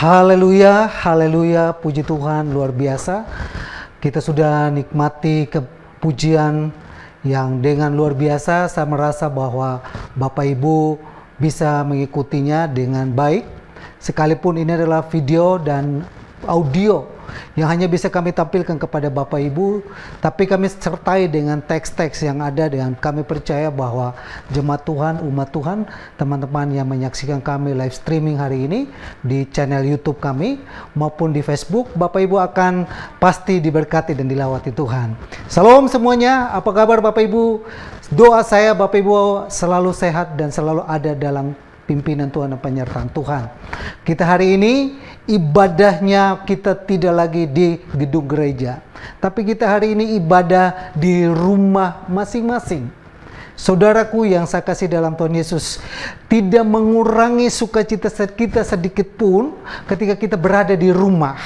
Haleluya, haleluya, puji Tuhan, luar biasa. Kita sudah nikmati kepujian yang dengan luar biasa. Saya merasa bahwa Bapak Ibu bisa mengikutinya dengan baik. Sekalipun ini adalah video dan audio yang hanya bisa kami tampilkan kepada Bapak Ibu, tapi kami sertai dengan teks-teks yang ada, dan kami percaya bahwa jemaat Tuhan, umat Tuhan, teman-teman yang menyaksikan kami live streaming hari ini di channel YouTube kami maupun di Facebook, Bapak Ibu akan pasti diberkati dan dilawati Tuhan. Salam semuanya, apa kabar Bapak Ibu? Doa saya Bapak Ibu selalu sehat dan selalu ada dalam pimpinan Tuhan dan penyertaan Tuhan. Kita hari ini ibadahnya kita tidak lagi di gedung gereja, tapi kita hari ini ibadah di rumah masing-masing. Saudaraku yang saya kasih dalam Tuhan Yesus, tidak mengurangi sukacita kita sedikit pun ketika kita berada di rumah.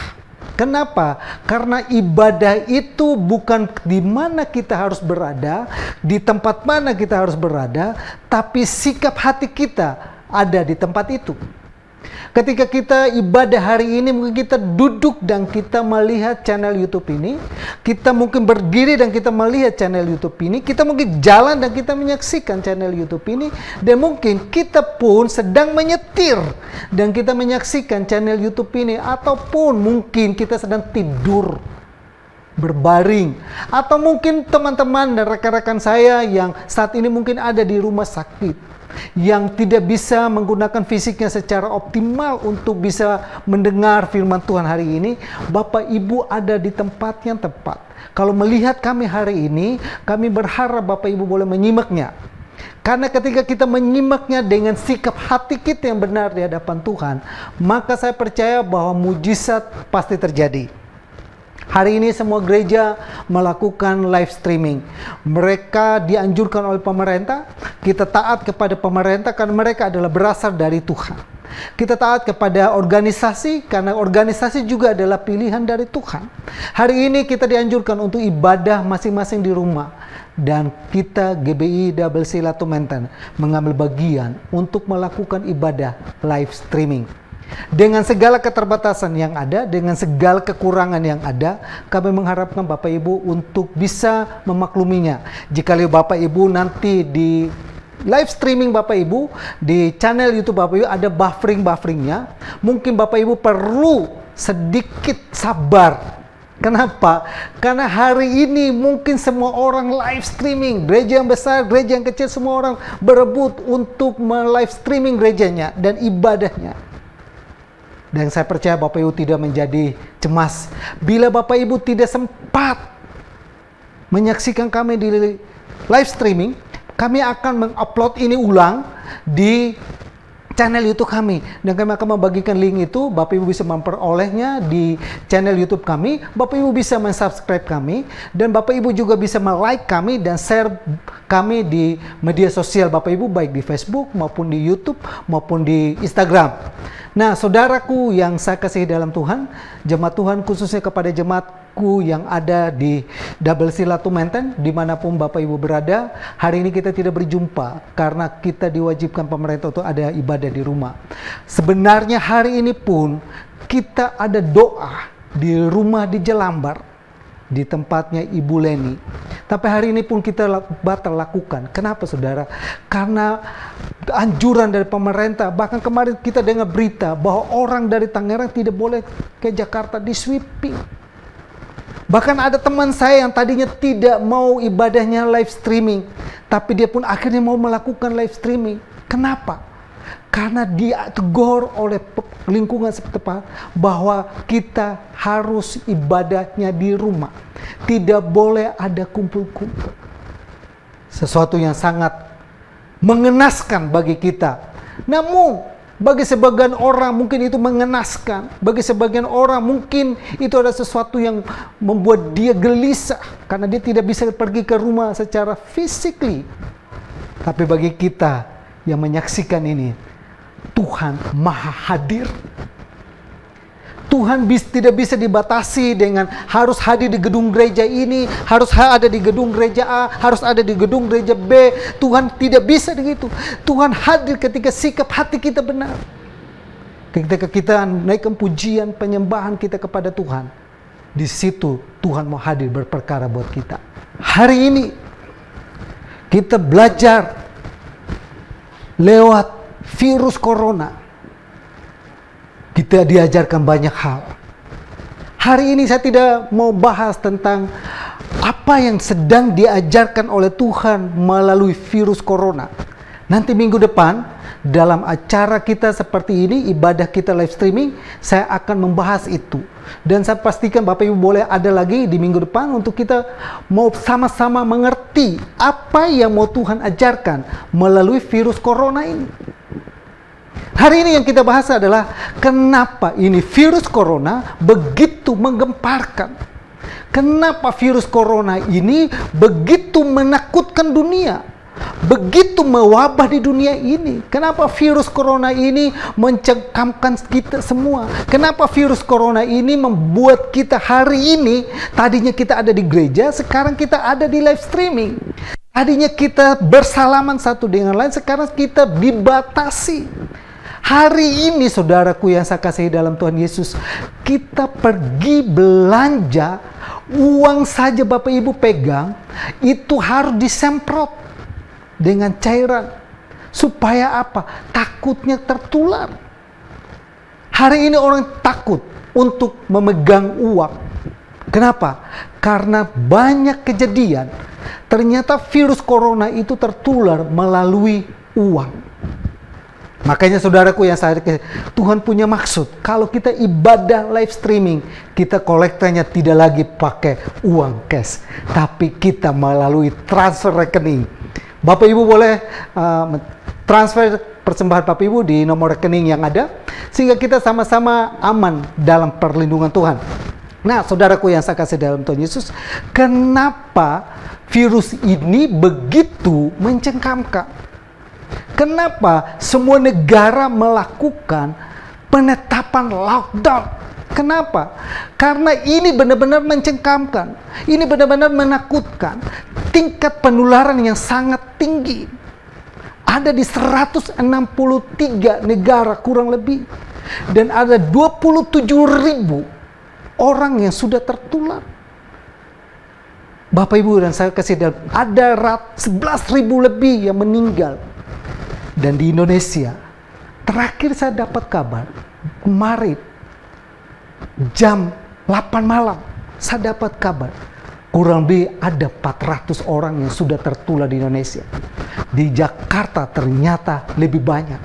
Kenapa? Karena ibadah itu bukan di mana kita harus berada, di tempat mana kita harus berada, tapi sikap hati kita ada di tempat itu. Ketika kita ibadah hari ini, mungkin kita duduk dan kita melihat channel YouTube ini, kita mungkin berdiri dan kita melihat channel YouTube ini, kita mungkin jalan dan kita menyaksikan channel YouTube ini, dan mungkin kita pun sedang menyetir dan kita menyaksikan channel YouTube ini, ataupun mungkin kita sedang tidur berbaring, atau mungkin teman-teman dan rekan-rekan saya yang saat ini mungkin ada di rumah sakit, yang tidak bisa menggunakan fisiknya secara optimal untuk bisa mendengar firman Tuhan hari ini. Bapak Ibu ada di tempat yang tepat. Kalau melihat kami hari ini, kami berharap Bapak Ibu boleh menyimaknya. Karena ketika kita menyimaknya dengan sikap hati kita yang benar di hadapan Tuhan, maka saya percaya bahwa mujizat pasti terjadi. Hari ini semua gereja melakukan live streaming. Mereka dianjurkan oleh pemerintah. Kita taat kepada pemerintah karena mereka adalah berasal dari Tuhan. Kita taat kepada organisasi karena organisasi juga adalah pilihan dari Tuhan. Hari ini kita dianjurkan untuk ibadah masing-masing di rumah. Dan kita GBI Double C Latu Menten mengambil bagian untuk melakukan ibadah live streaming. Dengan segala keterbatasan yang ada, dengan segala kekurangan yang ada, kami mengharapkan Bapak Ibu untuk bisa memakluminya. Jika Bapak Ibu nanti di live streaming Bapak Ibu, di channel YouTube Bapak Ibu ada buffering-bufferingnya, mungkin Bapak Ibu perlu sedikit sabar. Kenapa? Karena hari ini mungkin semua orang live streaming, gereja yang besar, gereja yang kecil, semua orang berebut untuk live streaming gerejanya dan ibadahnya. Dan saya percaya Bapak Ibu tidak menjadi cemas bila Bapak Ibu tidak sempat menyaksikan kami di live streaming. Kami akan mengupload ini ulang di channel YouTube kami, dan kami akan membagikan link itu. Bapak Ibu bisa memperolehnya di channel YouTube kami. Bapak Ibu bisa mensubscribe kami, dan Bapak Ibu juga bisa like kami dan share kami di media sosial Bapak Ibu, baik di Facebook maupun di YouTube maupun di Instagram. Nah, saudaraku yang saya kasih dalam Tuhan, jemaat Tuhan, khususnya kepada jemaatku yang ada di Double C Latu Menten, dimanapun Bapak Ibu berada, hari ini kita tidak berjumpa karena kita diwajibkan pemerintah untuk ada ibadah di rumah. Sebenarnya hari ini pun kita ada doa di rumah di Jelambar, di tempatnya Ibu Leni. Tapi hari ini pun kita batal lakukan. Kenapa saudara? Karena anjuran dari pemerintah. Bahkan kemarin kita dengar berita bahwa orang dari Tangerang tidak boleh ke Jakarta di sweeping. Bahkan ada teman saya yang tadinya tidak mau ibadahnya live streaming, tapi dia pun akhirnya mau melakukan live streaming. Kenapa? Karena dia tegur oleh lingkungan setempat bahwa kita harus ibadahnya di rumah. Tidak boleh ada kumpul-kumpul. Sesuatu yang sangat mengenaskan bagi kita. Namun bagi sebagian orang mungkin itu mengenaskan. Bagi sebagian orang mungkin itu adalah sesuatu yang membuat dia gelisah karena dia tidak bisa pergi ke rumah secara physically. Tapi bagi kita yang menyaksikan ini, Tuhan Maha Hadir. Tuhan tidak bisa dibatasi dengan harus hadir di gedung gereja ini, harus ada di gedung gereja A, harus ada di gedung gereja B. Tuhan tidak bisa begitu. Tuhan hadir ketika sikap hati kita benar. ketika kita naikkan pujian, penyembahan kita kepada Tuhan, di situ Tuhan mau hadir berperkara buat kita. Hari ini kita belajar lewat virus corona. Kita diajarkan banyak hal. Hari ini saya tidak mau bahas tentang apa yang sedang diajarkan oleh Tuhan melalui virus corona. Nanti minggu depan dalam acara kita seperti ini, ibadah kita live streaming, saya akan membahas itu. Dan saya pastikan Bapak Ibu boleh ada lagi di minggu depan untuk kita mau sama-sama mengerti apa yang mau Tuhan ajarkan melalui virus corona ini. Hari ini yang kita bahas adalah kenapa ini virus corona begitu menggemparkan. Kenapa virus corona ini begitu menakutkan dunia, begitu mewabah di dunia ini. Kenapa virus corona ini mencengkamkan kita semua? Kenapa virus corona ini membuat kita hari ini, tadinya kita ada di gereja, sekarang kita ada di live streaming. Tadinya kita bersalaman satu dengan lain, sekarang kita dibatasi. Hari ini saudaraku yang saya kasihi dalam Tuhan Yesus, kita pergi belanja, uang saja Bapak Ibu pegang, itu harus disemprot dengan cairan. Supaya apa? Takutnya tertular. Hari ini orang takut untuk memegang uang. Kenapa? Karena banyak kejadian, ternyata virus corona itu tertular melalui uang. Makanya saudaraku yang saya, Tuhan punya maksud. Kalau kita ibadah live streaming, kita kolektornya tidak lagi pakai uang cash, tapi kita melalui transfer rekening. Bapak Ibu boleh transfer persembahan Bapak Ibu di nomor rekening yang ada, sehingga kita sama-sama aman dalam perlindungan Tuhan. Nah, saudaraku yang saya kasih dalam Tuhan Yesus, kenapa virus ini begitu mencengkamkan? Kenapa semua negara melakukan penetapan lockdown? Kenapa? Karena ini benar-benar mencengkamkan. Ini benar-benar menakutkan. Tingkat penularan yang sangat tinggi. Ada di 163 negara kurang lebih. Dan ada 27.000 orang yang sudah tertular. Bapak Ibu dan saya kasih ada 11.000 lebih yang meninggal. Dan di Indonesia, terakhir saya dapat kabar, kemarin jam 8 malam, saya dapat kabar, kurang lebih ada 400 orang yang sudah tertular di Indonesia. Di Jakarta ternyata lebih banyak.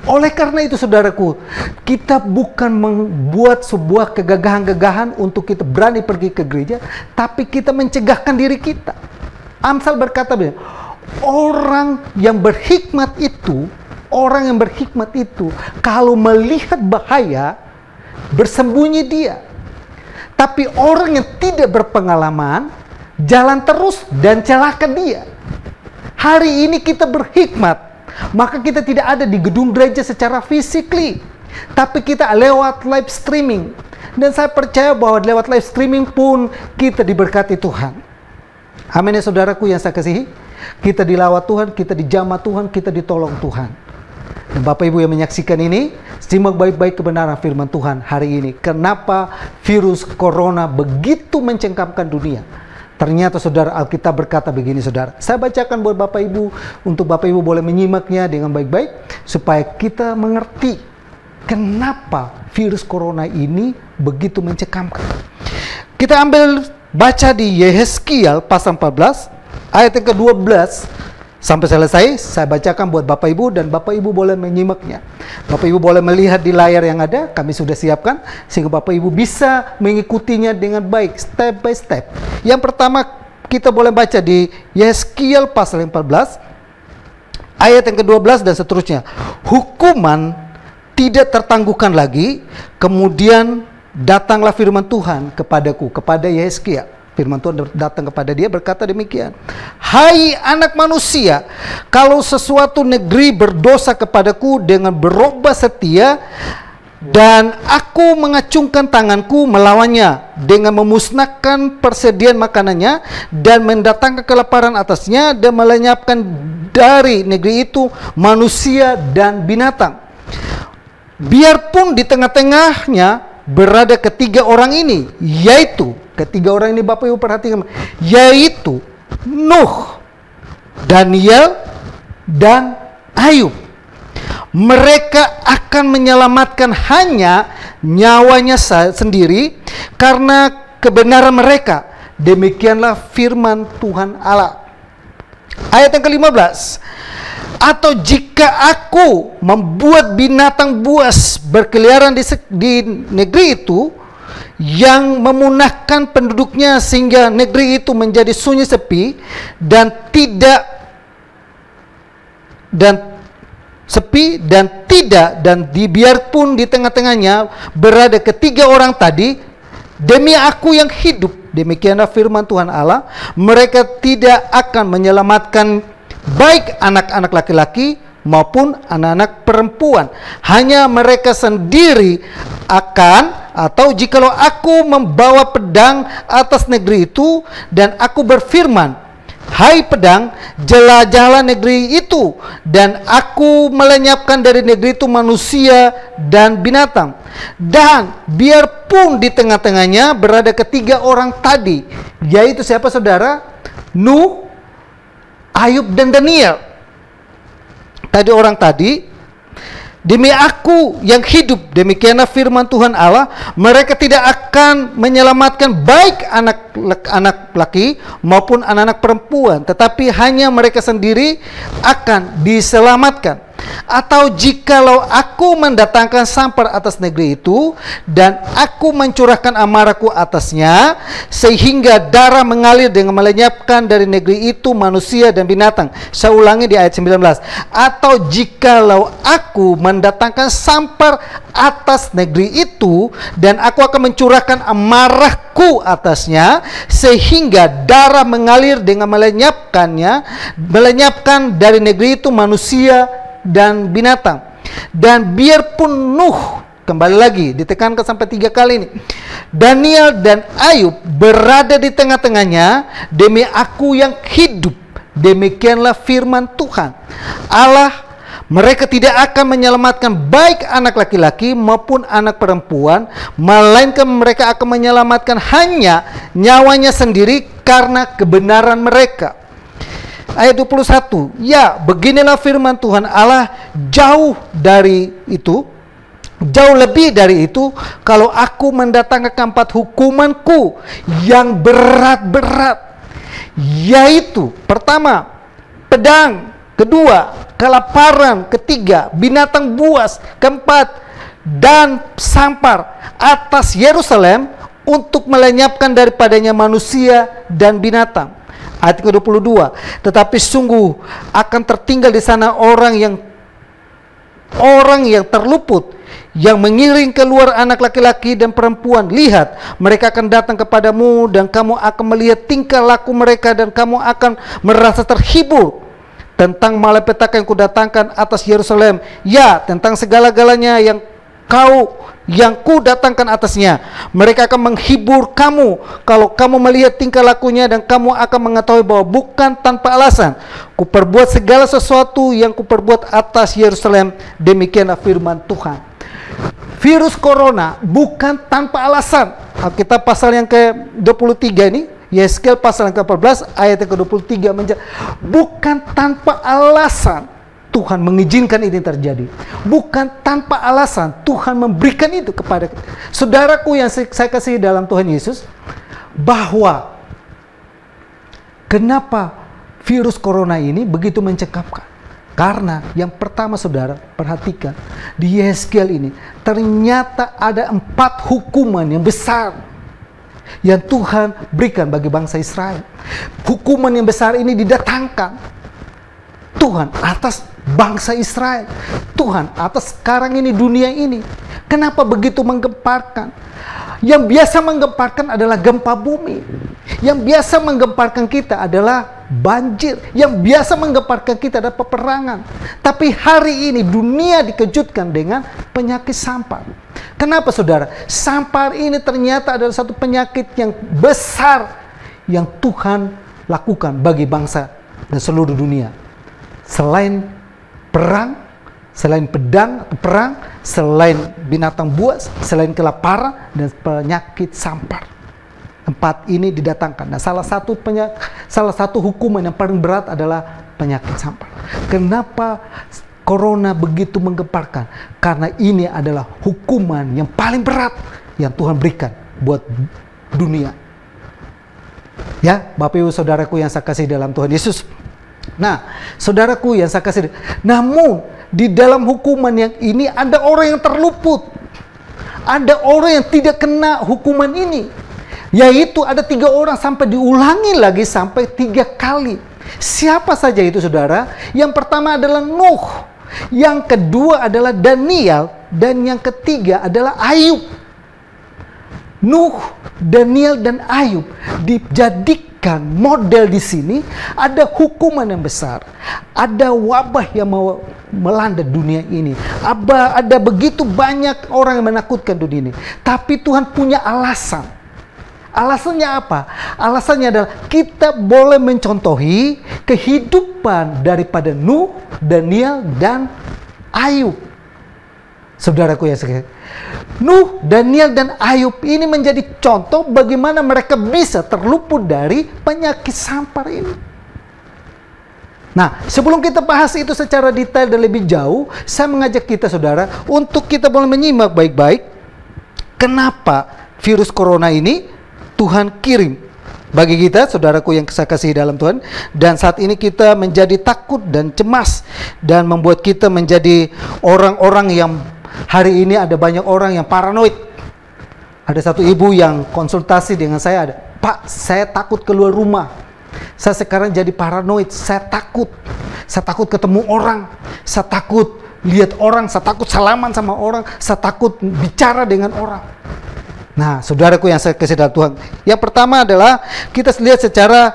Oleh karena itu saudaraku, kita bukan membuat sebuah kegagahan-gagahan untuk kita berani pergi ke gereja, tapi kita mencegahkan diri kita. Amsal berkata begini, orang yang berhikmat itu kalau melihat bahaya bersembunyi dia. Tapi orang yang tidak berpengalaman jalan terus dan celaka dia. Hari ini kita berhikmat, maka kita tidak ada di gedung gereja secara physically, tapi kita lewat live streaming. Dan saya percaya bahwa lewat live streaming pun kita diberkati Tuhan. Amin ya saudaraku yang saya kasihi. Kita dilawat Tuhan, kita dijamah Tuhan, kita ditolong Tuhan. Dan Bapak Ibu yang menyaksikan ini, simak baik-baik kebenaran firman Tuhan hari ini. Kenapa virus corona begitu mencengkamkan dunia? Ternyata saudara, Alkitab berkata begini saudara. Saya bacakan buat Bapak Ibu, untuk Bapak Ibu boleh menyimaknya dengan baik-baik, supaya kita mengerti kenapa virus corona ini begitu mencengkamkan. Kita ambil baca di Yehezkiel pasal 14, ayat yang ke-12 sampai selesai. Saya bacakan buat Bapak Ibu dan Bapak Ibu boleh menyimaknya. Bapak Ibu boleh melihat di layar yang ada, kami sudah siapkan, sehingga Bapak Ibu bisa mengikutinya dengan baik, step by step. Yang pertama kita boleh baca di Yehezkiel pasal 14, ayat yang ke-12 dan seterusnya. Hukuman tidak tertangguhkan lagi, kemudian datanglah firman Tuhan kepadaku, kepada Yehezkiel. Firman Tuhan datang kepada dia berkata demikian. Hai anak manusia, kalau sesuatu negeri berdosa kepadaku dengan berubah setia, dan aku mengacungkan tanganku melawannya dengan memusnahkan persediaan makanannya dan mendatangkan kelaparan atasnya dan melenyapkan dari negeri itu manusia dan binatang. biarpun di tengah-tengahnya berada ketiga orang ini, yaitu ketiga orang ini Bapak Ibu perhatikan, yaitu Nuh, Daniel, dan Ayub. Mereka akan menyelamatkan hanya nyawanya sendiri karena kebenaran mereka. Demikianlah firman Tuhan Allah. Ayat yang ke-15. Atau jika aku membuat binatang buas berkeliaran di negeri itu, yang memunahkan penduduknya sehingga negeri itu menjadi sunyi sepi dan dibiarpun di tengah-tengahnya berada ketiga orang tadi, demi aku yang hidup, demikianlah firman Tuhan Allah, mereka tidak akan menyelamatkan baik anak-anak laki-laki maupun anak-anak perempuan, hanya mereka sendiri akan, atau jikalau aku membawa pedang atas negeri itu dan aku berfirman, hai pedang, jelajahlah negeri itu, dan aku melenyapkan dari negeri itu manusia dan binatang. Dan biarpun di tengah-tengahnya berada ketiga orang tadi, yaitu siapa saudara? Nuh, Ayub, dan Daniel. Tadi orang tadi, demi aku yang hidup, demikianlah firman Tuhan Allah, mereka tidak akan menyelamatkan baik anak laki maupun anak-anak perempuan, tetapi hanya mereka sendiri akan diselamatkan. Atau jikalau aku mendatangkan sampar atas negeri itu dan aku mencurahkan amarahku atasnya sehingga darah mengalir dengan melenyapkan dari negeri itu manusia dan binatang. Saya ulangi di ayat 19. Atau jikalau aku mendatangkan sampar atas negeri itu dan aku akan mencurahkan amarahku atasnya sehingga darah mengalir dengan melenyapkan dari negeri itu manusia dan binatang. Dan biarpun Nuh, kembali lagi ditekankan sampai 3 kali ini, Daniel dan Ayub berada di tengah-tengahnya, demi aku yang hidup, demikianlah firman Tuhan Allah, mereka tidak akan menyelamatkan baik anak laki-laki maupun anak perempuan, melainkan mereka akan menyelamatkan hanya nyawanya sendiri karena kebenaran mereka. Ayat 21, ya beginilah firman Tuhan Allah, jauh lebih dari itu, kalau aku mendatangkan 4 hukumanku yang berat-berat, yaitu pertama, pedang, kedua, kelaparan, ketiga, binatang buas, keempat, dan sampar atas Yerusalem untuk melenyapkan daripadanya manusia dan binatang. Ayat ke-22, tetapi sungguh akan tertinggal di sana orang yang terluput, yang mengiring keluar anak laki-laki dan perempuan. Lihat, mereka akan datang kepadamu dan kamu akan melihat tingkah laku mereka dan kamu akan merasa terhibur tentang malapetaka yang kudatangkan atas Yerusalem, ya tentang segala-galanya yang ku datangkan atasnya. Mereka akan menghibur kamu kalau kamu melihat tingkah lakunya, dan kamu akan mengetahui bahwa bukan tanpa alasan kuperbuat segala sesuatu yang kuperbuat atas Yerusalem. Demikianlah firman Tuhan. Virus corona bukan tanpa alasan. Alkitab pasal yang ke-23 ini, Yeskel pasal yang ke-14 ayat yang ke-23 bukan tanpa alasan Tuhan mengizinkan ini terjadi. Bukan tanpa alasan Tuhan memberikan itu kepada saudaraku yang saya kasih dalam Tuhan Yesus, bahwa kenapa virus corona ini begitu mencekapkan? Karena yang pertama, saudara perhatikan di Yeskel ini ternyata ada 4 hukuman yang besar yang Tuhan berikan bagi bangsa Israel. Hukuman yang besar ini didatangkan Tuhan atas bangsa Israel, Tuhan atas sekarang ini dunia ini. Kenapa begitu menggemparkan? Yang biasa menggemparkan adalah gempa bumi. Yang biasa menggemparkan kita adalah banjir. Yang biasa menggemparkan kita adalah peperangan. Tapi hari ini dunia dikejutkan dengan penyakit sampar. Kenapa saudara? Sampar ini ternyata adalah satu penyakit yang besar yang Tuhan lakukan bagi bangsa dan seluruh dunia. Selain perang, selain pedang atau perang, selain binatang buas, selain kelaparan dan penyakit sampar. 4 ini didatangkan. Nah, salah satu hukuman yang paling berat adalah penyakit sampar. Kenapa corona begitu menggemparkan? Karena ini adalah hukuman yang paling berat yang Tuhan berikan buat dunia. Ya, Bapak Ibu Saudaraku yang saya kasih dalam Tuhan Yesus. Nah, saudaraku yang saya kasih, namun di dalam hukuman yang ini ada orang yang terluput. Ada orang yang tidak kena hukuman ini. Yaitu ada 3 orang, sampai diulangi lagi sampai 3 kali. Siapa saja itu, saudara? Yang pertama adalah Nuh. Yang kedua adalah Daniel. Dan yang ketiga adalah Ayub. Nuh, Daniel, dan Ayub dijadikan model di sini. Ada hukuman yang besar. Ada wabah yang mau melanda dunia ini. Ada begitu banyak orang yang menakutkan dunia ini. Tapi Tuhan punya alasan. Alasannya apa? Alasannya adalah kita boleh mencontohi kehidupan daripada Nuh, Daniel, dan Ayub. Saudaraku ya sekalian, Nuh, Daniel, dan Ayub ini menjadi contoh bagaimana mereka bisa terluput dari penyakit sampar ini. Nah, sebelum kita bahas itu secara detail dan lebih jauh, saya mengajak kita, saudara, untuk kita boleh menyimak baik-baik kenapa virus corona ini Tuhan kirim bagi kita, saudaraku yang saya kasih dalam Tuhan. Dan saat ini kita menjadi takut dan cemas, dan membuat kita menjadi orang-orang yang hari ini ada banyak orang yang paranoid. Ada satu ibu yang konsultasi dengan saya, Pak, saya takut keluar rumah. Saya sekarang jadi paranoid, saya takut ketemu orang, saya takut lihat orang, saya takut salaman sama orang, saya takut bicara dengan orang. Nah, saudaraku yang saya kasih dalam Tuhan, yang pertama adalah kita lihat secara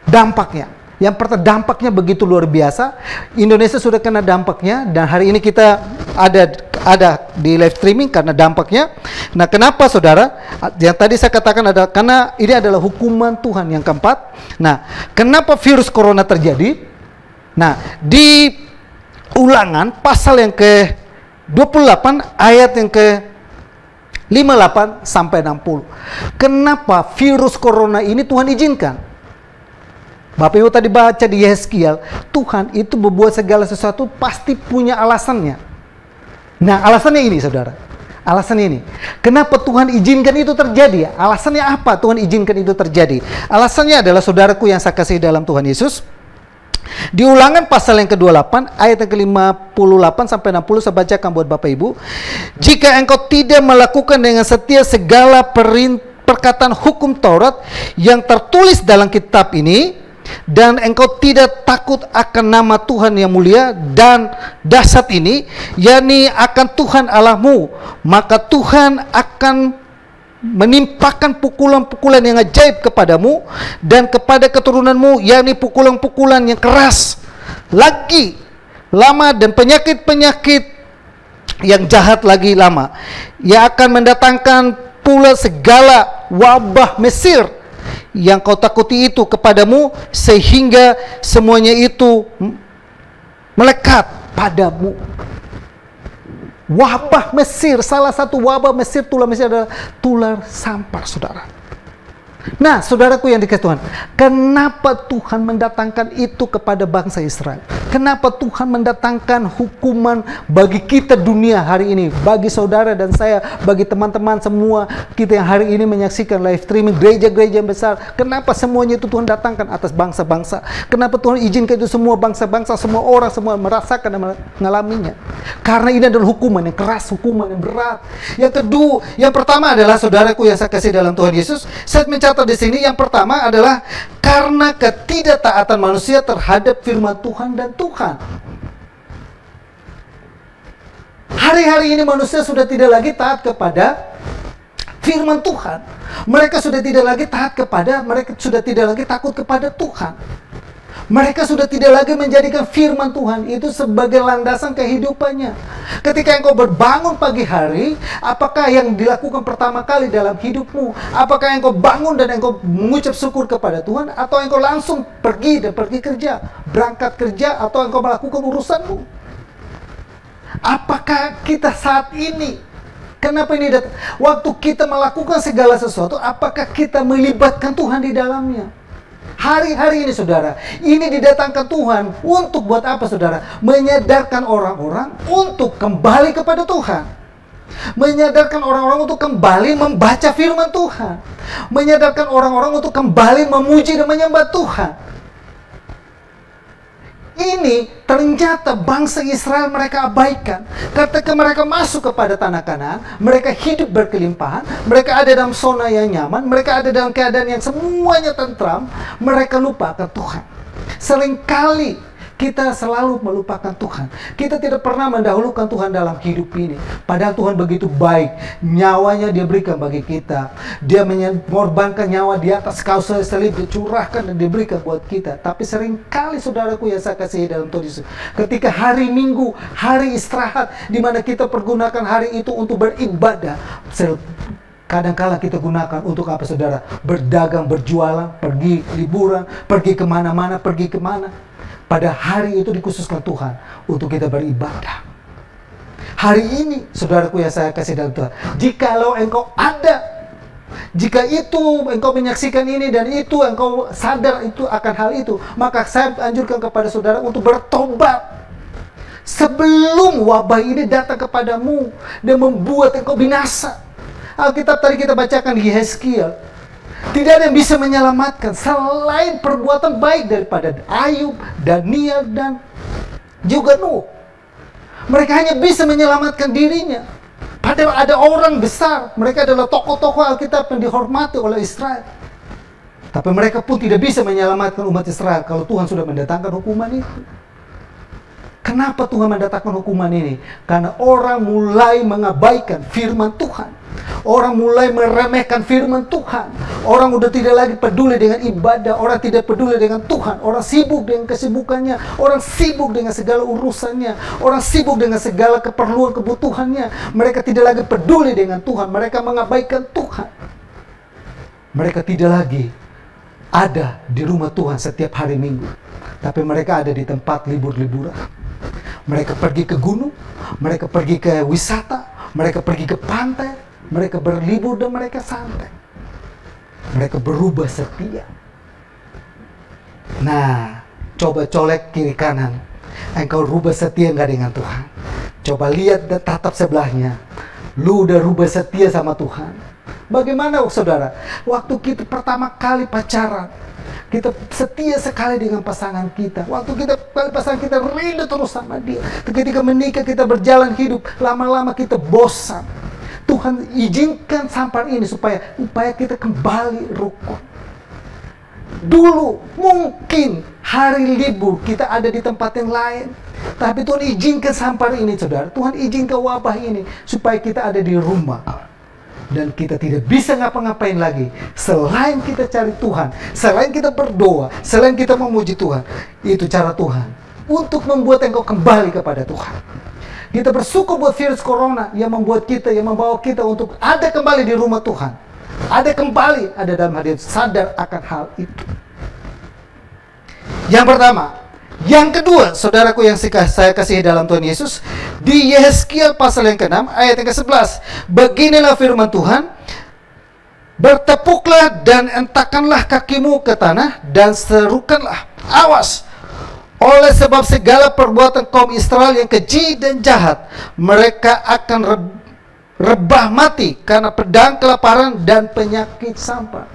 dampaknya. Yang pertama, dampaknya begitu luar biasa. Indonesia sudah kena dampaknya, dan hari ini kita ada di live streaming karena dampaknya. Nah, kenapa, saudara? Yang tadi saya katakan adalah karena ini adalah hukuman Tuhan yang keempat. Nah, kenapa virus corona terjadi? Nah, di Ulangan pasal yang ke-28 ayat yang ke-58 sampai 60. Kenapa virus corona ini Tuhan izinkan? Bapak Ibu tadi baca di Yeskiel, Tuhan itu membuat segala sesuatu pasti punya alasannya. Nah, alasannya ini, saudara. Alasannya ini. Kenapa Tuhan izinkan itu terjadi? Alasannya apa Tuhan izinkan itu terjadi? Alasannya adalah, saudaraku yang saya kasih dalam Tuhan Yesus, di Ulangan pasal yang ke-28 ayat yang ke-58 sampai 60 saya bacakan buat Bapak Ibu. Jika engkau tidak melakukan dengan setia segala perkataan hukum Taurat yang tertulis dalam kitab ini, dan engkau tidak takut akan nama Tuhan yang mulia dan dahsyat ini, yakni akan Tuhan Allahmu, maka Tuhan akan menimpakan pukulan-pukulan yang ajaib kepadamu dan kepada keturunanmu, yakni pukulan-pukulan yang keras lagi lama, dan penyakit-penyakit yang jahat lagi lama. Ia akan mendatangkan pula segala wabah Mesir yang kau takuti itu kepadamu, sehingga semuanya itu melekat padamu. Wabah Mesir, salah satu wabah Mesir, tular Mesir adalah tular sampar, saudara. Nah, saudaraku yang dikasihi Tuhan, kenapa Tuhan mendatangkan itu kepada bangsa Israel? Kenapa Tuhan mendatangkan hukuman bagi kita dunia hari ini, bagi saudara dan saya, bagi teman-teman semua kita yang hari ini menyaksikan live streaming gereja-gereja yang besar? Kenapa semuanya itu Tuhan datangkan atas bangsa-bangsa? Kenapa Tuhan izinkan itu semua bangsa-bangsa, semua orang, semua merasakan dan mengalaminya? Karena ini adalah hukuman yang keras, hukuman yang berat. Yang kedua, yang pertama adalah, saudaraku yang saya kasih dalam Tuhan Yesus, saya mencatat di sini, yang pertama adalah karena ketidaktaatan manusia terhadap firman Tuhan dan Tuhan. Hari-hari ini manusia sudah tidak lagi taat kepada firman Tuhan. Mereka sudah tidak lagi mereka sudah tidak lagi takut kepada Tuhan. Mereka sudah tidak lagi menjadikan firman Tuhan itu sebagai landasan kehidupannya. Ketika engkau berbangun pagi hari, apakah yang dilakukan pertama kali dalam hidupmu? Apakah engkau bangun dan engkau mengucap syukur kepada Tuhan? Atau engkau langsung pergi kerja, berangkat kerja, atau engkau melakukan urusanmu? Apakah kita saat ini, kenapa ini datang? Waktu kita melakukan segala sesuatu, apakah kita melibatkan Tuhan di dalamnya? Hari-hari ini saudara, ini didatangkan Tuhan untuk buat apa saudara? Menyadarkan orang-orang untuk kembali kepada Tuhan. Menyadarkan orang-orang untuk kembali membaca firman Tuhan. Menyadarkan orang-orang untuk kembali memuji dan menyembah Tuhan. Ini ternyata bangsa Israel mereka abaikan. Ketika mereka masuk kepada tanah Kanaan, mereka hidup berkelimpahan, mereka ada dalam zona yang nyaman, mereka ada dalam keadaan yang semuanya tentram, mereka lupakan Tuhan. Seringkali kita selalu melupakan Tuhan. Kita tidak pernah mendahulukan Tuhan dalam hidup ini. Padahal Tuhan begitu baik. Nyawanya Dia berikan bagi kita. Dia mengorbankan nyawa di atas kayu salib, dicurahkan dan diberikan buat kita. Tapi seringkali saudaraku yang saya kasihi dalam Tuhan Yesus, ketika hari Minggu, hari istirahat, di mana kita pergunakan hari itu untuk beribadah, kadang-kala kita gunakan untuk apa saudara? Berdagang, berjualan, pergi liburan, pergi kemana-mana, pergi kemana. Pada hari itu dikhususkan Tuhan untuk kita beribadah. Hari ini, saudaraku yang saya kasih dalam Tuhan, jikalau engkau ada, jika itu engkau menyaksikan ini dan itu engkau sadar itu akan hal itu, maka saya anjurkan kepada saudara untuk bertobat sebelum wabah ini datang kepadamu dan membuat engkau binasa. Alkitab tadi kita bacakan di Yeskiel, tidak ada yang bisa menyelamatkan selain perbuatan baik daripada Ayub, Daniel, dan juga Nuh. Mereka hanya bisa menyelamatkan dirinya. Padahal ada orang besar, mereka adalah tokoh-tokoh Alkitab yang dihormati oleh Israel. Tapi mereka pun tidak bisa menyelamatkan umat Israel kalau Tuhan sudah mendatangkan hukuman itu. Kenapa Tuhan mendatangkan hukuman ini? Karena orang mulai mengabaikan firman Tuhan. Orang mulai meremehkan firman Tuhan. Orang udah tidak lagi peduli dengan ibadah. Orang tidak peduli dengan Tuhan. Orang sibuk dengan kesibukannya. Orang sibuk dengan segala urusannya. Orang sibuk dengan segala keperluan kebutuhannya. Mereka tidak lagi peduli dengan Tuhan. Mereka mengabaikan Tuhan. Mereka tidak lagi ada di rumah Tuhan setiap hari Minggu. Tapi mereka ada di tempat libur-liburan. Mereka pergi ke gunung. Mereka pergi ke wisata. Mereka pergi ke pantai. Mereka berlibur dan mereka santai. Mereka berubah setia. Nah, coba colek kiri kanan. Engkau rubah setia nggak dengan Tuhan? Coba lihat dan tatap sebelahnya. Lu udah rubah setia sama Tuhan. Bagaimana saudara? Waktu kita pertama kali pacaran, kita setia sekali dengan pasangan kita. Waktu kita pasangan kita rindu terus sama dia. Ketika menikah kita berjalan hidup, lama-lama kita bosan. Tuhan izinkan sampai ini supaya kita kembali rukun. Dulu mungkin hari libur kita ada di tempat yang lain, tapi Tuhan izinkan sampai ini saudara. Tuhan izinkan wabah ini supaya kita ada di rumah. Dan kita tidak bisa ngapa-ngapain lagi selain kita cari Tuhan, selain kita berdoa, selain kita memuji Tuhan. Itu cara Tuhan untuk membuat engkau kembali kepada Tuhan. Kita bersyukur buat virus corona yang membuat kita, yang membawa kita untuk ada kembali di rumah Tuhan. Ada kembali, ada dalam hati sadar akan hal itu. Yang pertama. Yang kedua, saudaraku yang saya kasihi dalam Tuhan Yesus, di Yeskiel pasal yang ke-6 ayat yang ke-11. Beginilah firman Tuhan, bertepuklah dan entakanlah kakimu ke tanah dan serukanlah, awas, oleh sebab segala perbuatan kaum Israel yang keji dan jahat, mereka akan rebah mati karena pedang, kelaparan, dan penyakit sampar.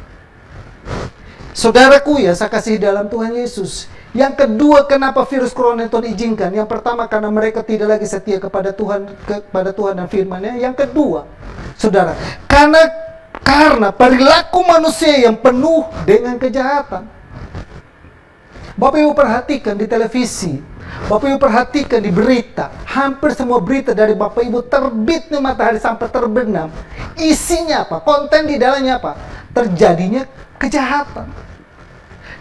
Saudaraku ya, saya kasih dalam Tuhan Yesus. Yang kedua, kenapa virus corona itu diizinkan? Yang pertama, karena mereka tidak lagi setia kepada Tuhan dan firman-Nya. Yang kedua, saudara, karena perilaku manusia yang penuh dengan kejahatan. Bapak Ibu perhatikan di televisi, Bapak Ibu perhatikan di berita, hampir semua berita dari Bapak Ibu terbitnya matahari sampai terbenam, isinya apa? Konten di dalamnya apa? Terjadinya kejahatan.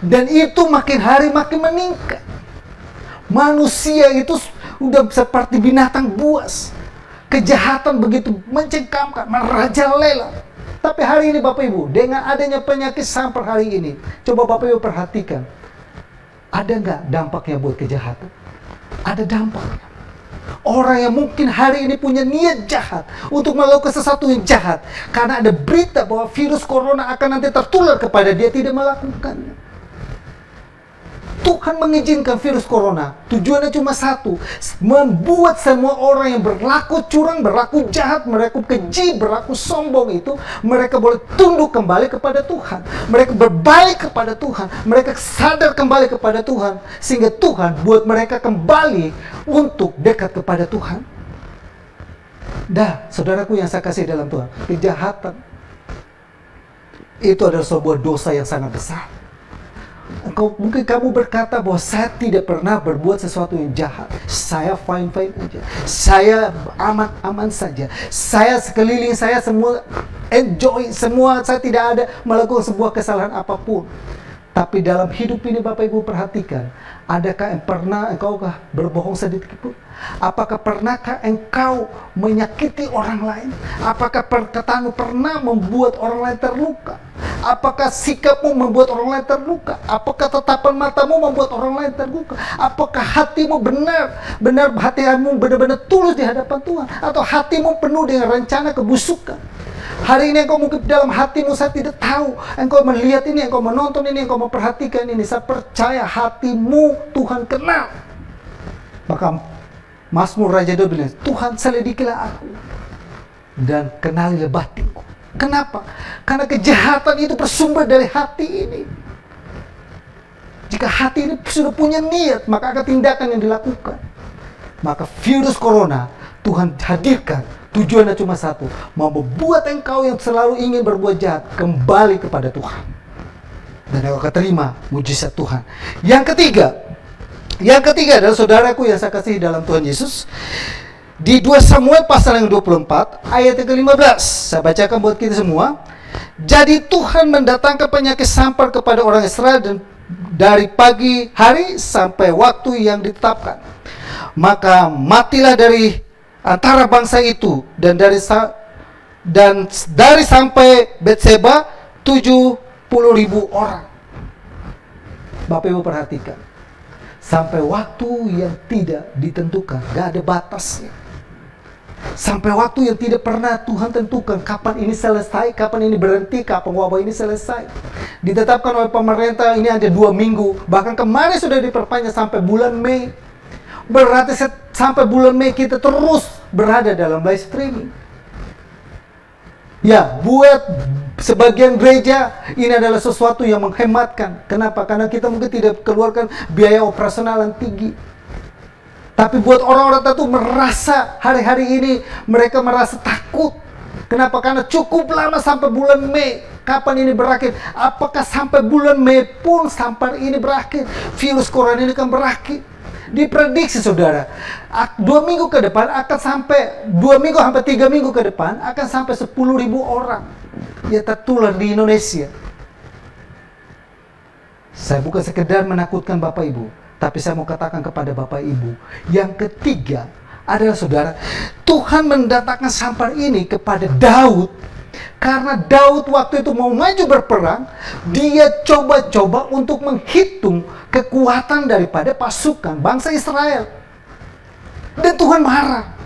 Dan itu makin hari makin meningkat. Manusia itu udah seperti binatang buas. Kejahatan begitu mencengkamkan, merajalela. Tapi hari ini Bapak Ibu, dengan adanya penyakit sampar hari ini, coba Bapak Ibu perhatikan. Ada nggak dampaknya buat kejahatan? Ada dampaknya. Orang yang mungkin hari ini punya niat jahat untuk melakukan sesuatu yang jahat, karena ada berita bahwa virus corona akan nanti tertular kepada dia, tidak melakukannya. Tuhan mengizinkan virus corona, tujuannya cuma satu, membuat semua orang yang berlaku curang, berlaku jahat, berlaku keji, berlaku sombong itu, mereka boleh tunduk kembali kepada Tuhan. Mereka berbalik kepada Tuhan, mereka sadar kembali kepada Tuhan, sehingga Tuhan buat mereka kembali untuk dekat kepada Tuhan. Dah, saudaraku yang saya kasih dalam Tuhan, kejahatan itu adalah sebuah dosa yang sangat besar. Mungkin kamu berkata bahwa saya tidak pernah berbuat sesuatu yang jahat, saya fine-fine aja, saya aman-aman saja, saya sekeliling saya semua enjoy, semua saya tidak ada melakukan sebuah kesalahan apapun. Tapi dalam hidup ini Bapak Ibu perhatikan, adakah pernah engkau berbohong sedikit pun? Apakah pernahkah engkau menyakiti orang lain? Apakah perkataanmu pernah membuat orang lain terluka? Apakah sikapmu membuat orang lain terluka? Apakah tatapan matamu membuat orang lain terluka? Apakah hatimu benar-benar hatimu benar-benar tulus di hadapan Tuhan? Atau hatimu penuh dengan rencana kebusukan? Hari ini engkau mungkin dalam hatimu, saya tidak tahu, engkau melihat ini, engkau menonton ini, engkau memperhatikan ini, saya percaya hatimu Tuhan kenal. Maka Mazmur Raja Daud bilang, Tuhan selidikilah aku dan kenalilah batinku. Kenapa? Karena kejahatan itu bersumber dari hati ini. Jika hati ini sudah punya niat, maka akan tindakan yang dilakukan. Maka virus corona Tuhan hadirkan, tujuannya cuma satu, mau membuat engkau yang selalu ingin berbuat jahat kembali kepada Tuhan. Dan engkau akan terima mujizat Tuhan. Yang ketiga adalah saudaraku yang saya kasih dalam Tuhan Yesus. Di 2 Samuel pasal yang 24 ayat yang ke-15, saya bacakan buat kita semua. Jadi Tuhan mendatangkan penyakit sampar kepada orang Israel dan dari pagi hari sampai waktu yang ditetapkan. Maka matilah dari antara bangsa itu dan dari sampai Betseba 70.000 orang. Bapak Ibu perhatikan, sampai waktu yang tidak ditentukan, gak ada batasnya. Sampai waktu yang tidak pernah Tuhan tentukan, kapan ini selesai, kapan ini berhenti, kapan wabah ini selesai. Ditetapkan oleh pemerintah ini ada 2 minggu, bahkan kemarin sudah diperpanjang sampai bulan Mei. Berarti sampai bulan Mei kita terus berada dalam live streaming. Ya, buat sebagian gereja ini adalah sesuatu yang menghematkan. Kenapa? Karena kita mungkin tidak keluarkan biaya operasional yang tinggi. Tapi buat orang-orang tertentu merasa hari-hari ini mereka merasa takut. Kenapa? Karena cukup lama sampai bulan Mei. Kapan ini berakhir? Apakah sampai bulan Mei pun sampar ini berakhir? Virus corona ini akan berakhir? Diprediksi saudara, 2 minggu ke depan akan sampai 2 minggu sampai 3 minggu ke depan akan sampai 10.000 orang yang tertular di Indonesia. Saya bukan sekedar menakutkan Bapak Ibu, tapi saya mau katakan kepada Bapak Ibu, yang ketiga adalah saudara, Tuhan mendatangkan sampar ini kepada Daud. Karena Daud waktu itu mau maju berperang, dia coba-coba untuk menghitung kekuatan daripada pasukan bangsa Israel. Dan Tuhan marah.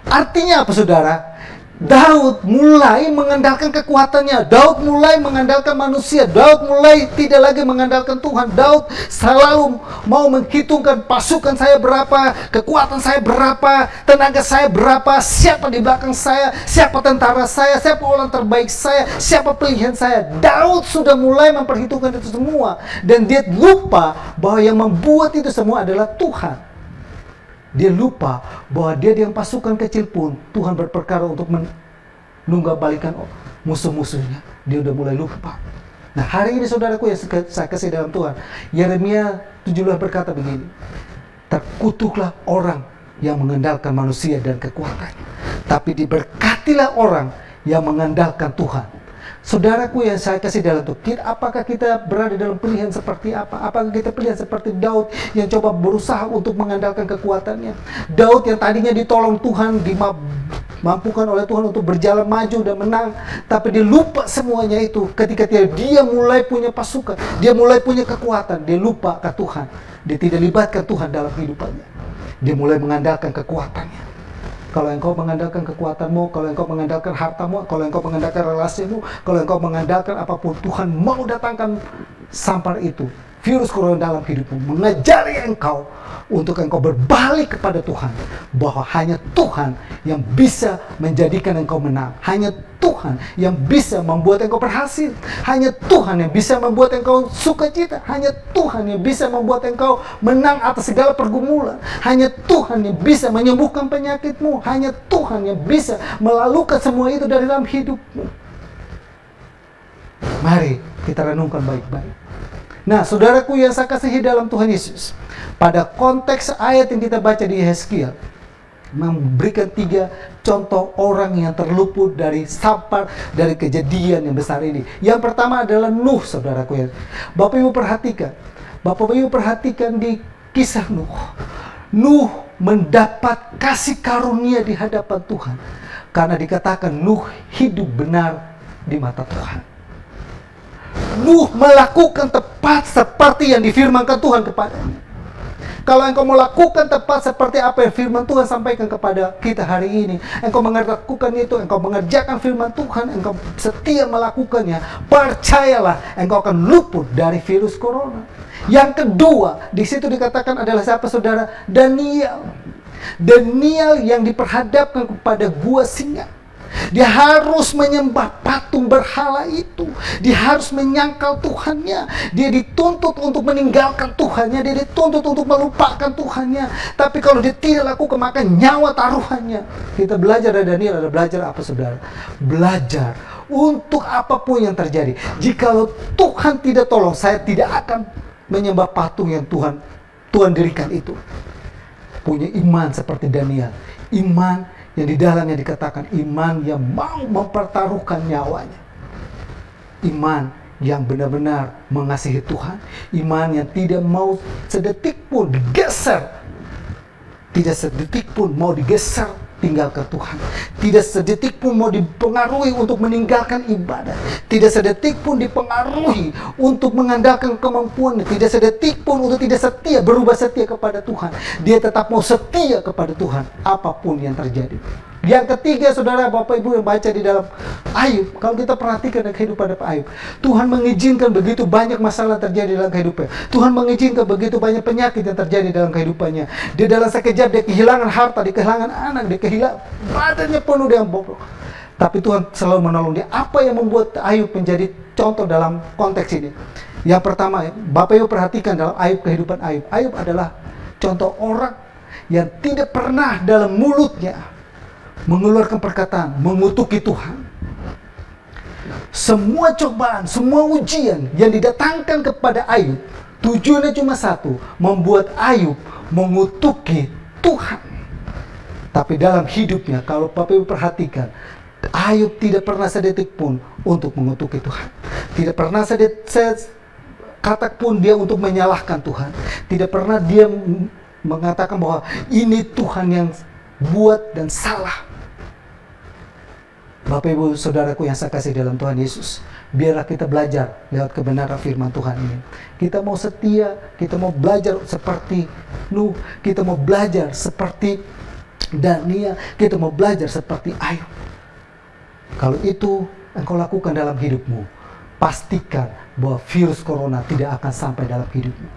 Artinya apa saudara? Daud mulai mengandalkan kekuatannya. Daud mulai mengandalkan manusia. Daud mulai tidak lagi mengandalkan Tuhan. Daud selalu mau menghitungkan pasukan saya berapa, kekuatan saya berapa, tenaga saya berapa, siapa di belakang saya, siapa tentara saya, siapa orang terbaik saya, siapa pilihan saya. Daud sudah mulai memperhitungkan itu semua. Dan dia lupa bahwa yang membuat itu semua adalah Tuhan. Dia lupa bahwa dia yang pasukan kecil pun Tuhan berperkara untuk menunggabalikan musuh-musuhnya. Dia udah mulai lupa. Nah hari ini saudaraku yang saya kasih dalam Tuhan, Yeremia 17 berkata begini, terkutuklah orang yang mengandalkan manusia dan kekuatannya, tapi diberkatilah orang yang mengandalkan Tuhan. Saudaraku yang saya kasih dalam Tuhan, apakah kita berada dalam pilihan seperti apa? Apakah kita pilihan seperti Daud yang coba berusaha untuk mengandalkan kekuatannya? Daud yang tadinya ditolong Tuhan, dimampukan oleh Tuhan untuk berjalan maju dan menang, tapi dia lupa semuanya itu ketika dia mulai punya pasukan, dia mulai punya kekuatan, dia lupa ke Tuhan, dia tidak libatkan Tuhan dalam kehidupannya. dia mulai mengandalkan kekuatannya. Kalau engkau mengandalkan kekuatanmu, kalau engkau mengandalkan hartamu, kalau engkau mengandalkan relasimu, kalau engkau mengandalkan apapun, Tuhan mau datangkan sampar itu, virus corona dalam hidupmu, mengajari engkau untuk engkau berbalik kepada Tuhan, bahwa hanya Tuhan yang bisa menjadikan engkau menang, hanya Tuhan yang bisa membuat engkau berhasil, hanya Tuhan yang bisa membuat engkau sukacita, hanya Tuhan yang bisa membuat engkau menang atas segala pergumulan, hanya Tuhan yang bisa menyembuhkan penyakitmu, hanya Tuhan yang bisa melalukan semua itu dari dalam hidupmu. Mari kita renungkan baik-baik. Nah, saudaraku yang saya kasihi dalam Tuhan Yesus, pada konteks ayat yang kita baca di Yeskiel, memberikan 3 contoh orang yang terluput dari sampar, dari kejadian yang besar ini. Yang pertama adalah Nuh, saudaraku ya. Bapak Ibu perhatikan di kisah Nuh. Nuh mendapat kasih karunia di hadapan Tuhan, karena dikatakan Nuh hidup benar di mata Tuhan. Nuh melakukan tepat seperti yang difirmankan Tuhan kepadanya. Kalau engkau melakukan tepat seperti apa yang firman Tuhan sampaikan kepada kita hari ini, engkau melakukan itu, engkau mengerjakan firman Tuhan, engkau setia melakukannya, percayalah engkau akan luput dari virus corona. Yang kedua, di situ dikatakan adalah siapa, saudara? Daniel. Daniel yang diperhadapkan kepada gua singa. Dia harus menyembah patung berhala itu. Dia harus menyangkal Tuhannya. Dia dituntut untuk meninggalkan Tuhannya. Dia dituntut untuk melupakan Tuhannya. Tapi kalau dia tidak lakukan, maka nyawa taruhannya. Kita belajar dari Daniel, ada belajar apa, saudara? Belajar untuk apapun yang terjadi. Jikalau Tuhan tidak tolong, saya tidak akan menyembah patung yang Tuhan dirikan itu. Punya iman seperti Daniel. Iman yang di dalamnya dikatakan iman yang mau mempertaruhkan nyawanya. Iman yang benar-benar mengasihi Tuhan. Iman yang tidak mau sedetik pun digeser. Tidak sedetik pun mau digeser tinggalkan Tuhan. Tidak sedetik pun mau dipengaruhi untuk meninggalkan ibadah. Tidak sedetik pun dipengaruhi untuk mengandalkan kemampuannya. Tidak sedetik pun untuk tidak setia, berubah setia kepada Tuhan. Dia tetap mau setia kepada Tuhan apapun yang terjadi. Yang ketiga, saudara, Bapak Ibu yang baca di dalam Ayub, kalau kita perhatikan kehidupan Ayub, Tuhan mengizinkan begitu banyak masalah terjadi dalam kehidupannya. Tuhan mengizinkan begitu banyak penyakit yang terjadi dalam kehidupannya. Dia dalam sekejap dia kehilangan harta, dia kehilangan anak, dia kehilangan badannya penuh dengan bobrok. Tapi Tuhan selalu menolong dia. Apa yang membuat Ayub menjadi contoh dalam konteks ini? Yang pertama, Bapak Ibu perhatikan dalam Ayub, kehidupan Ayub. Ayub adalah contoh orang yang tidak pernah dalam mulutnya mengeluarkan perkataan mengutuki Tuhan. Semua cobaan, semua ujian yang didatangkan kepada Ayub, tujuannya cuma satu, membuat Ayub mengutuki Tuhan. Tapi dalam hidupnya, kalau Bapak Ibu perhatikan, Ayub tidak pernah sedetik pun untuk mengutuki Tuhan. Tidak pernah sedetik kata pun dia untuk menyalahkan Tuhan. Tidak pernah dia mengatakan bahwa ini Tuhan yang buat dan salah. Bapak Ibu saudaraku yang saya kasih dalam Tuhan Yesus, biarlah kita belajar lewat kebenaran firman Tuhan ini. Kita mau setia, kita mau belajar seperti Nuh, kita mau belajar seperti Daniel, kita mau belajar seperti Ayub. Kalau itu engkau lakukan dalam hidupmu, pastikan bahwa virus corona tidak akan sampai dalam hidupmu.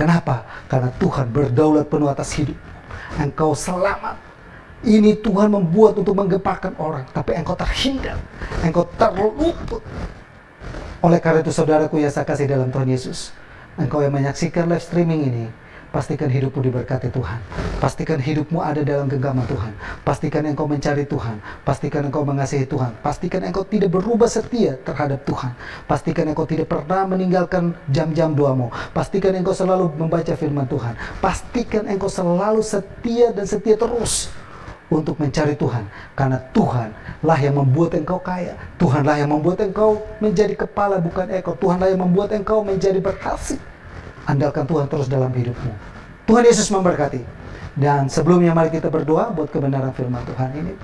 Kenapa? Karena Tuhan berdaulat penuh atas hidupmu. Engkau selamat. Ini Tuhan membuat untuk menggemparkan orang, tapi engkau terhindar, engkau terluput. Oleh karena itu, saudaraku yang saya kasih dalam Tuhan Yesus, engkau yang menyaksikan live streaming ini, pastikan hidupmu diberkati Tuhan. Pastikan hidupmu ada dalam genggaman Tuhan. Pastikan engkau mencari Tuhan. Pastikan engkau mengasihi Tuhan. Pastikan engkau tidak berubah setia terhadap Tuhan. Pastikan engkau tidak pernah meninggalkan jam-jam doamu. Pastikan engkau selalu membaca firman Tuhan. Pastikan engkau selalu setia dan setia terus untuk mencari Tuhan, karena Tuhanlah yang membuat engkau kaya. Tuhanlah yang membuat engkau menjadi kepala bukan ekor. Tuhanlah yang membuat engkau menjadi berhasil. Andalkan Tuhan terus dalam hidupmu. Tuhan Yesus memberkati. Dan sebelumnya mari kita berdoa buat kebenaran firman Tuhan ini.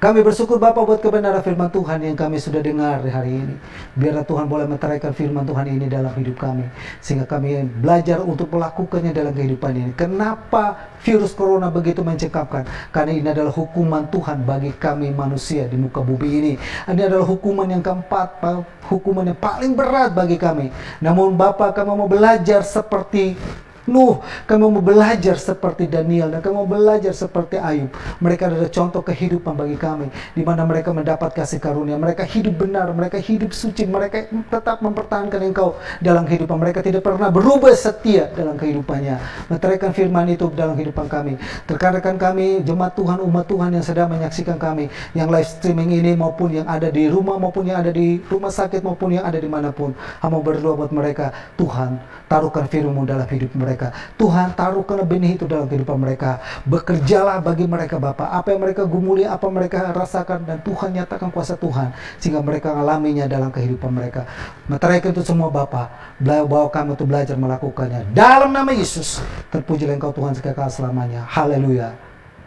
Kami bersyukur Bapa buat kebenaran firman Tuhan yang kami sudah dengar hari ini. Biarlah Tuhan boleh meteraikan firman Tuhan ini dalam hidup kami, sehingga kami belajar untuk melakukannya dalam kehidupan ini. Kenapa virus corona begitu mencekapkan? Karena ini adalah hukuman Tuhan bagi kami manusia di muka bumi ini. Ini adalah hukuman yang keempat, hukuman yang paling berat bagi kami. Namun Bapa, kami mau belajar seperti Nuh, kami mau belajar seperti Daniel, dan kami mau belajar seperti Ayub. Mereka adalah contoh kehidupan bagi kami, di mana mereka mendapat kasih karunia. Mereka hidup benar, mereka hidup suci, mereka tetap mempertahankan Engkau dalam kehidupan mereka, tidak pernah berubah setia dalam kehidupannya. Meteraikan firman itu dalam kehidupan kami. Rekan-rekan kami, jemaat Tuhan, umat Tuhan yang sedang menyaksikan kami, yang live streaming ini, maupun yang ada di rumah, maupun yang ada di rumah sakit, maupun yang ada dimanapun. Hamba berdoa buat mereka, Tuhan, taruhkan firman-Mu dalam hidup mereka. Tuhan, taruhkan benih itu dalam kehidupan mereka. Bekerjalah bagi mereka Bapa. Apa yang mereka gumuli, apa mereka rasakan, dan Tuhan nyatakan kuasa Tuhan, sehingga mereka mengalaminya dalam kehidupan mereka. Meteraikan itu semua Bapa. Bawa kami untuk belajar melakukannya. Dalam nama Yesus, terpujilah Engkau Tuhan sekekal selamanya. Haleluya.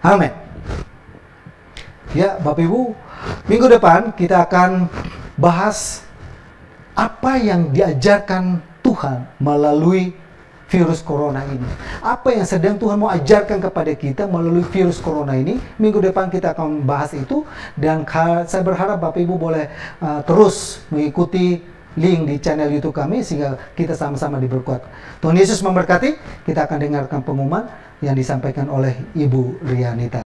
Amin. Ya, Bapak Ibu, minggu depan kita akan bahas apa yang diajarkan Tuhan melalui virus corona ini. Apa yang sedang Tuhan mau ajarkan kepada kita melalui virus corona ini. Minggu depan kita akan bahas itu. Dan saya berharap Bapak Ibu boleh terus mengikuti link di channel YouTube kami, sehingga kita sama-sama diberkati. Tuhan Yesus memberkati. Kita akan dengarkan pengumuman yang disampaikan oleh Ibu Rianita.